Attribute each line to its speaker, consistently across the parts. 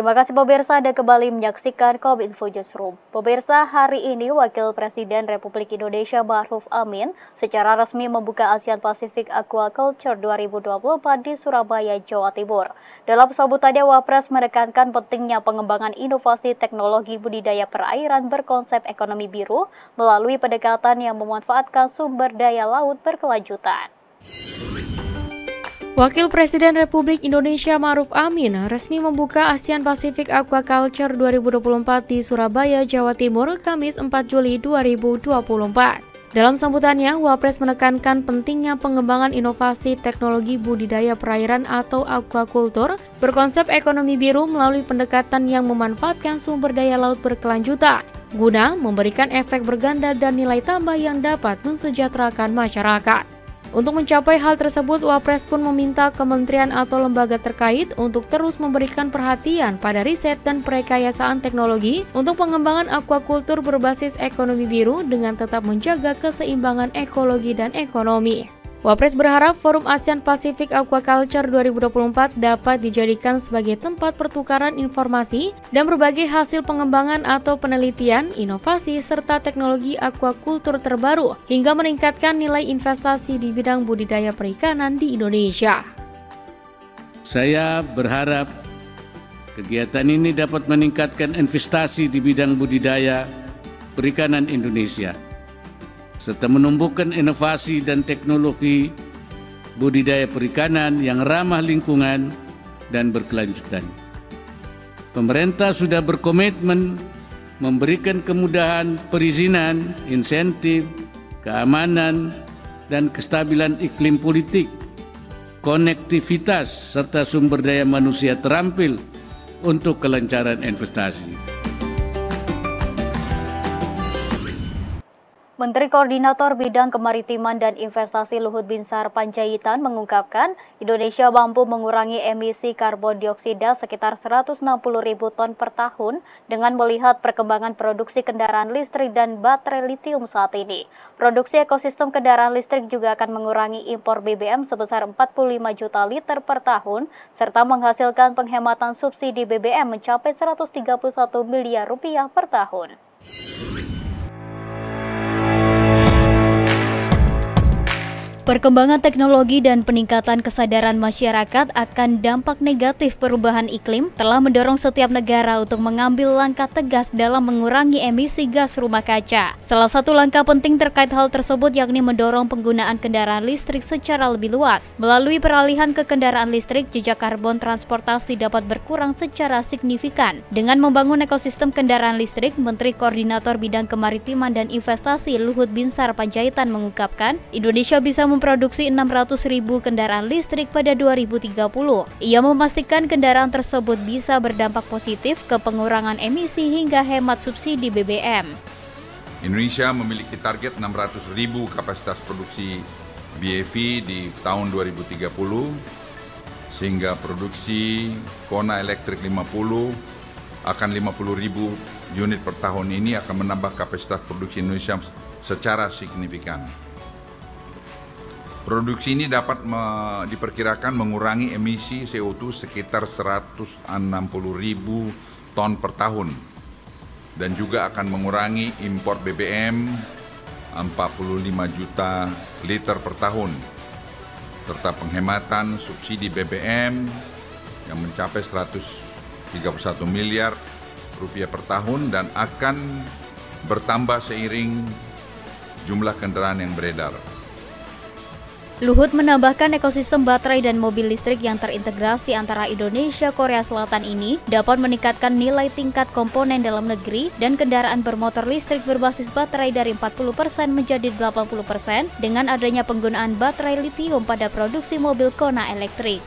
Speaker 1: Terima kasih pemirsa, Anda kembali menyaksikan Kominfo Newsroom. Pemirsa, hari ini Wakil Presiden Republik Indonesia Ma'ruf Amin secara resmi membuka ASEAN Pacific Aquaculture 2024 di Surabaya, Jawa Timur. Dalam sambutannya, Wapres menekankan pentingnya pengembangan inovasi teknologi budidaya perairan berkonsep ekonomi biru melalui pendekatan yang memanfaatkan sumber daya laut berkelanjutan.
Speaker 2: Wakil Presiden Republik Indonesia Ma'ruf Amin resmi membuka ASEAN Pacific Aquaculture 2024 di Surabaya, Jawa Timur, Kamis 4 Juli 2024. Dalam sambutannya, Wapres menekankan pentingnya pengembangan inovasi teknologi budidaya perairan atau aquaculture berkonsep ekonomi biru melalui pendekatan yang memanfaatkan sumber daya laut berkelanjutan, guna memberikan efek berganda dan nilai tambah yang dapat mensejahterakan masyarakat. Untuk mencapai hal tersebut, Wapres pun meminta kementerian atau lembaga terkait untuk terus memberikan perhatian pada riset dan perekayasaan teknologi untuk pengembangan aquaculture berbasis ekonomi biru dengan tetap menjaga keseimbangan ekologi dan ekonomi. Wapres berharap Forum ASEAN Pacific Aquaculture 2024 dapat dijadikan sebagai tempat pertukaran informasi dan berbagai hasil pengembangan atau penelitian, inovasi, serta teknologi aquaculture terbaru hingga meningkatkan nilai investasi di bidang budidaya perikanan di Indonesia.
Speaker 3: Saya berharap kegiatan ini dapat meningkatkan investasi di bidang budidaya perikanan Indonesia, serta menumbuhkan inovasi dan teknologi budidaya perikanan yang ramah lingkungan dan berkelanjutan. Pemerintah sudah berkomitmen memberikan kemudahan perizinan, insentif, keamanan, dan kestabilan iklim politik, konektivitas, serta sumber daya manusia terampil untuk kelancaran investasi.
Speaker 1: Menteri Koordinator Bidang Kemaritiman dan Investasi Luhut Binsar Panjaitan mengungkapkan Indonesia mampu mengurangi emisi karbon dioksida sekitar 160.000 ton per tahun dengan melihat perkembangan produksi kendaraan listrik dan baterai litium saat ini. Produksi ekosistem kendaraan listrik juga akan mengurangi impor BBM sebesar 45 juta liter per tahun serta menghasilkan penghematan subsidi BBM mencapai 131 miliar rupiah per tahun. Perkembangan teknologi dan peningkatan kesadaran masyarakat akan dampak negatif perubahan iklim telah mendorong setiap negara untuk mengambil langkah tegas dalam mengurangi emisi gas rumah kaca. Salah satu langkah penting terkait hal tersebut yakni mendorong penggunaan kendaraan listrik secara lebih luas. Melalui peralihan ke kendaraan listrik, jejak karbon transportasi dapat berkurang secara signifikan. Dengan membangun ekosistem kendaraan listrik, Menteri Koordinator Bidang Kemaritiman dan Investasi Luhut Binsar Panjaitan mengungkapkan, Indonesia bisa memproduksi 600.000 kendaraan listrik pada 2030. Ia memastikan kendaraan tersebut bisa berdampak positif ke pengurangan emisi hingga hemat subsidi BBM.
Speaker 4: Indonesia memiliki target 600.000 kapasitas produksi BEV di tahun 2030, sehingga produksi Kona Elektrik 50 akan 50.000 unit per tahun ini akan menambah kapasitas produksi Indonesia secara signifikan. Produksi ini dapat diperkirakan mengurangi emisi CO2 sekitar 160.000 ton per tahun dan juga akan mengurangi impor BBM 45 juta liter per tahun serta penghematan subsidi BBM yang mencapai 131 miliar rupiah per tahun dan akan bertambah seiring jumlah kendaraan yang beredar.
Speaker 1: Luhut menambahkan ekosistem baterai dan mobil listrik yang terintegrasi antara Indonesia Korea Selatan ini dapat meningkatkan nilai tingkat komponen dalam negeri dan kendaraan bermotor listrik berbasis baterai dari 40% menjadi 80% dengan adanya penggunaan baterai litium pada produksi mobil Kona Elektrik.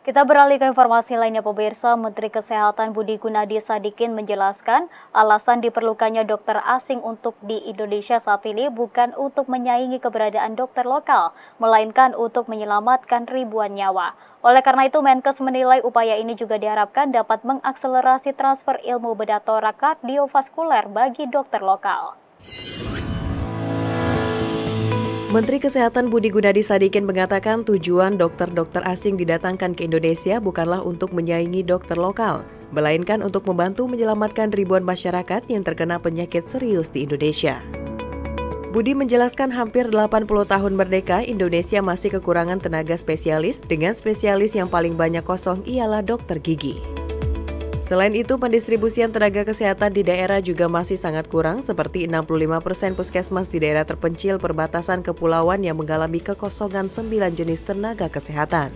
Speaker 1: Kita beralih ke informasi lainnya pemirsa. Menteri Kesehatan Budi Gunadi Sadikin menjelaskan alasan diperlukannya dokter asing untuk di Indonesia saat ini bukan untuk menyaingi keberadaan dokter lokal, melainkan untuk menyelamatkan ribuan nyawa. Oleh karena itu, Menkes menilai upaya ini juga diharapkan dapat mengakselerasi transfer ilmu bedah torak kardiovaskuler bagi dokter lokal.
Speaker 5: Menteri Kesehatan Budi Gunadi Sadikin mengatakan tujuan dokter-dokter asing didatangkan ke Indonesia bukanlah untuk menyaingi dokter lokal, melainkan untuk membantu menyelamatkan ribuan masyarakat yang terkena penyakit serius di Indonesia. Budi menjelaskan hampir 80 tahun merdeka, Indonesia masih kekurangan tenaga spesialis, dengan spesialis yang paling banyak kosong ialah dokter gigi. Selain itu, pendistribusian tenaga kesehatan di daerah juga masih sangat kurang, seperti 65% puskesmas di daerah terpencil perbatasan kepulauan yang mengalami kekosongan 9 jenis tenaga kesehatan.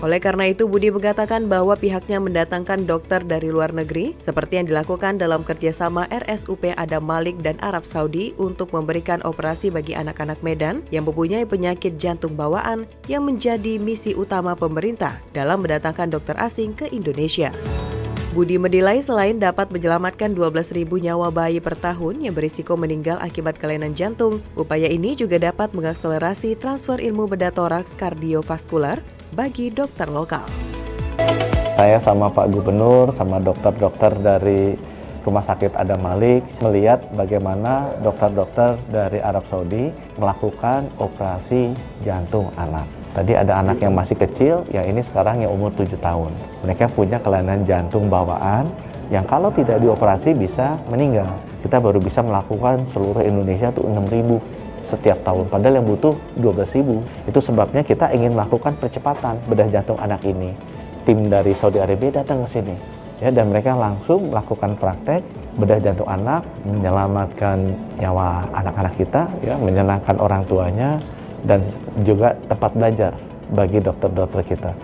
Speaker 5: Oleh karena itu, Budi mengatakan bahwa pihaknya mendatangkan dokter dari luar negeri, seperti yang dilakukan dalam kerjasama RSUP Adam Malik dan Arab Saudi untuk memberikan operasi bagi anak-anak Medan yang mempunyai penyakit jantung bawaan yang menjadi misi utama pemerintah dalam mendatangkan dokter asing ke Indonesia. Budi menilai selain dapat menyelamatkan 12.000 nyawa bayi per tahun yang berisiko meninggal akibat kelainan jantung, upaya ini juga dapat mengakselerasi transfer ilmu bedah toraks kardiovaskular bagi dokter lokal.
Speaker 6: Saya sama Pak Gubernur, sama dokter-dokter dari Rumah Sakit Adam Malik melihat bagaimana dokter-dokter dari Arab Saudi melakukan operasi jantung anak. Tadi ada anak yang masih kecil, yang ini sekarang yang umur 7 tahun. Mereka punya kelainan jantung bawaan yang kalau tidak dioperasi bisa meninggal. Kita baru bisa melakukan seluruh Indonesia tuh 6.000 setiap tahun, padahal yang butuh 12.000. Itu sebabnya kita ingin melakukan percepatan bedah jantung anak ini. Tim dari Saudi Arabia datang ke sini, ya, dan mereka langsung melakukan praktek bedah jantung anak, menyelamatkan nyawa anak-anak kita, ya, menyenangkan orang tuanya, dan juga tempat belajar bagi dokter-dokter kita.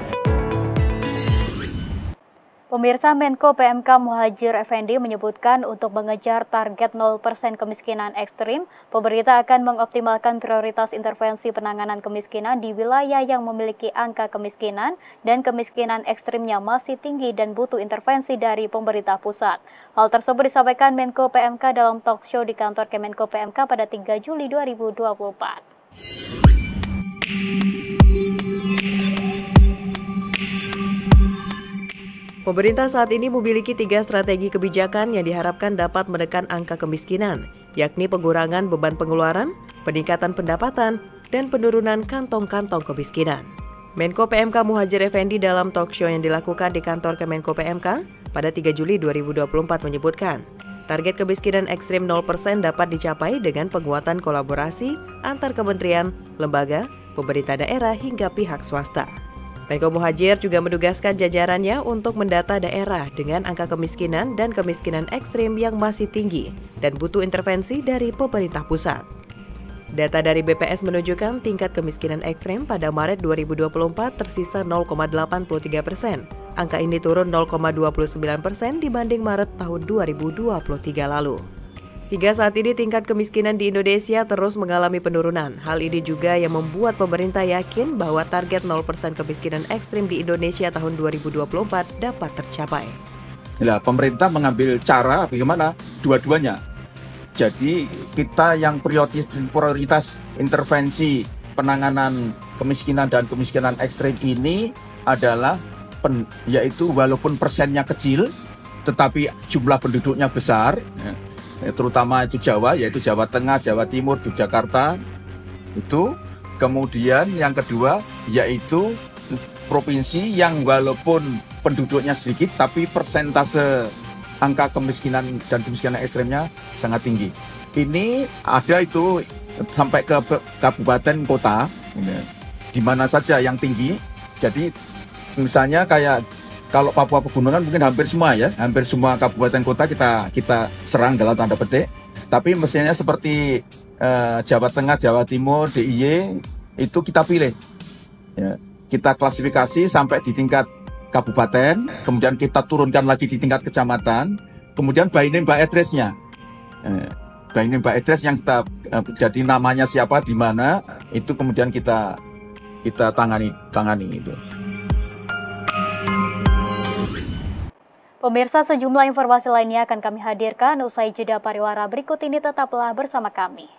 Speaker 1: Pemirsa, Menko PMK Muhadjir Effendi menyebutkan untuk mengejar target 0% kemiskinan ekstrim, pemerintah akan mengoptimalkan prioritas intervensi penanganan kemiskinan di wilayah yang memiliki angka kemiskinan dan kemiskinan ekstrimnya masih tinggi dan butuh intervensi dari pemerintah pusat. Hal tersebut disampaikan Menko PMK dalam talk show di kantor Kemenko PMK pada 3 Juli 2024.
Speaker 5: Pemerintah saat ini memiliki 3 strategi kebijakan yang diharapkan dapat menekan angka kemiskinan, yakni pengurangan beban pengeluaran, peningkatan pendapatan, dan penurunan kantong-kantong kemiskinan. Menko PMK Muhadjir Effendi dalam talk show yang dilakukan di kantor Kemenko PMK pada 3 Juli 2024 menyebutkan, target kemiskinan ekstrim 0% dapat dicapai dengan penguatan kolaborasi antar kementerian, lembaga, pemerintah daerah hingga pihak swasta. Menko Muhadjir juga menugaskan jajarannya untuk mendata daerah dengan angka kemiskinan dan kemiskinan ekstrim yang masih tinggi dan butuh intervensi dari pemerintah pusat. Data dari BPS menunjukkan tingkat kemiskinan ekstrim pada Maret 2024 tersisa 0,83%. Angka ini turun 0,29% dibanding Maret tahun 2023 lalu. Hingga saat ini tingkat kemiskinan di Indonesia terus mengalami penurunan. Hal ini juga yang membuat pemerintah yakin bahwa target 0% kemiskinan ekstrim di Indonesia tahun 2024 dapat tercapai.
Speaker 7: Nah, pemerintah mengambil cara bagaimana dua-duanya. Jadi kita yang prioritas intervensi penanganan kemiskinan dan kemiskinan ekstrim ini adalah yaitu walaupun persennya kecil, tetapi jumlah penduduknya besar, terutama itu Jawa, yaitu Jawa Tengah, Jawa Timur, Yogyakarta, itu. Kemudian yang kedua yaitu provinsi yang walaupun penduduknya sedikit, tapi persentase angka kemiskinan dan kemiskinan ekstrimnya sangat tinggi. Ini ada itu sampai ke kabupaten kota, di mana saja yang tinggi. Jadi misalnya kayak kalau Papua Pegunungan mungkin hampir semua ya, hampir semua kabupaten kota kita serang dalam tanda petik. Tapi mestinya seperti Jawa Tengah, Jawa Timur, DIY itu kita pilih, ya, kita klasifikasi sampai di tingkat kabupaten, kemudian kita turunkan lagi di tingkat kecamatan, kemudian by name by address-nya, by name by address yang kita jadi namanya siapa di mana itu kemudian kita tangani itu.
Speaker 1: Pemirsa, sejumlah informasi lainnya akan kami hadirkan usai jeda pariwara berikut ini, tetaplah bersama kami.